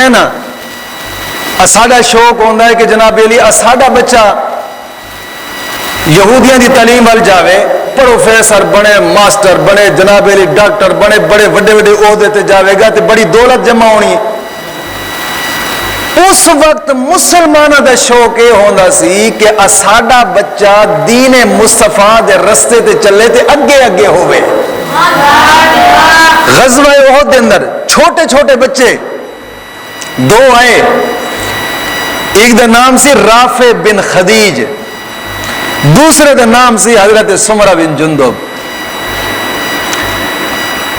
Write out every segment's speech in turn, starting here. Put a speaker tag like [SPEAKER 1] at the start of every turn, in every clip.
[SPEAKER 1] میں نا ساڈا شوق ہوتا ہے کہ جناب علی ساڈا بچہ یہودیاں دی تعلیم وال جاوے، پروفیسر بنے، ماسٹر بنے، جناب علی ڈاکٹر بنے، بڑے وڈے وڈے عہدے تے جاوے گا تے بڑی دولت جمع ہونی ہے۔ اس وقت مسلمانوں دا شوق یہ ہوندا سی کہ ساڈا بچہ دین مصطفیٰ دے رستے تے چلے تے اگے اگے ہوئے۔ غزوہ احد دے اندر چھوٹے چھوٹے بچے دو آئے، ایک دا نام سی رافع بن خدیج، دوسرے دا نام سی حضرت سمرہ بن جندب۔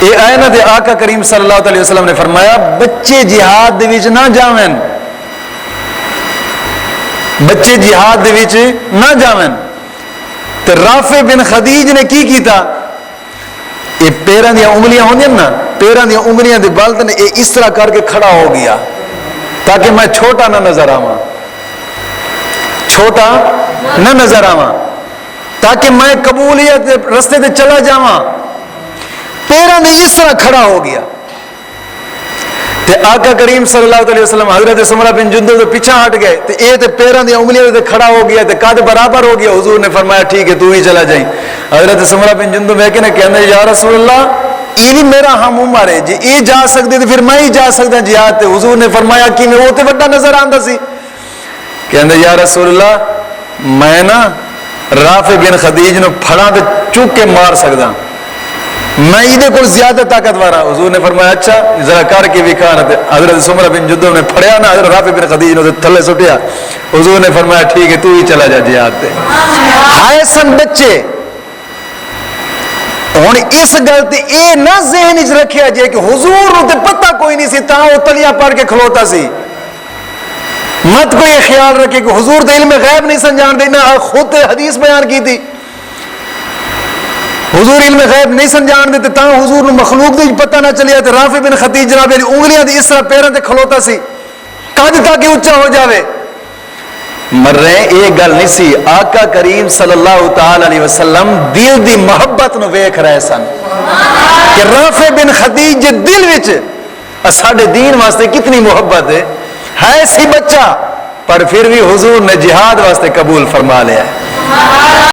[SPEAKER 1] یہ آئے نا تے آقا کریم صلی اللہ علیہ وسلم نے فرمایا بچے جہاد دے وچ نہ جاویں، بچے جہاد دے وچ نہ جاویں۔ تے رافع بن خدیج نے کی کیتا، یہ پیراں دی انگلیاں ہوندیاں نا، پیراں دی انگلیاں دے بل تے یہ اس طرح کر کے کھڑا ہو گیا تاکہ میں چھوٹا نہ نظر آواں، چھوٹا نہ نظر آواں، تاکہ میں قبولیت رستے تے چلا جاواں۔ پیراں دے اس طرح کھڑا ہو گیا تے آقا کریم صلی اللہ علیہ وسلم حضرت سمرہ بن جندب دے پیچھے ہٹ گئے تے اے تے پیراں دی انگلیاں تے کھڑا ہو گیا تے قد برابر ہو گیا۔ حضور نے فرمایا ٹھیک ہے تو ہی چلا جائیں۔ حضرت سمرہ بن جندب ہے کہ نہ کہنے یا رسول اللہ یہ بھی میرا ہم عمر ہے جی، یہ جا سکتے تو پھر میں ہی جا سکتا جہاد تے۔ حضور نے فرمایا کہ میں وہ تے بڑا نظر آندا سی، کہنے یا رسول اللہ میں نا رافع بن خدیج نو پھڑا تے چک کے مار سکدا، میں یہ کو زیادہ طاقتور ہاں۔ حضور نے فرمایا اچھا ذرا کر کے وکھا نا۔ حضرت سمرہ بن جندب نے پھڑیا نا حضرت رافع بن خدیج نے تھلے سٹیا۔ حضور نے فرمایا ٹھیک ہے تو ہی چلا جا جہاد تے۔ ہائے سن بچے ہن اس گل تے اے نہ ذہن وچ رکھیا جے کہ حضور نو تے پتہ کوئی نہیں سی تاں او تلیاں پڑھ کے کھلوتا سی۔ مت کوئی یہ خیال رکھے کہ حضور تے علم غیب نہیں سن جان دے، نہ خود تے حدیث بیان کی تھی حضور علم غیب نہیں سن جان دے تاں حضور نو مخلوق دی پتہ نہ چلیا تے رافع بن خدیج جناب علی انگلیاں دی اس طرح پیراں تے کھلوتا سی قد تاکہ اونچا ہو جاوے۔ مر رہے یہ گل نہیں سی، آقا کریم صلی اللہ تعالی علیہ وسلم دل دی محبت نو ویکھ رہے سن کہ رافع بن خدیج دل وچ ساڈے دین واسطے کتنی محبت ہے سی بچہ، پر پھر بھی حضور نے جہاد واسطے قبول فرما لیا ہے۔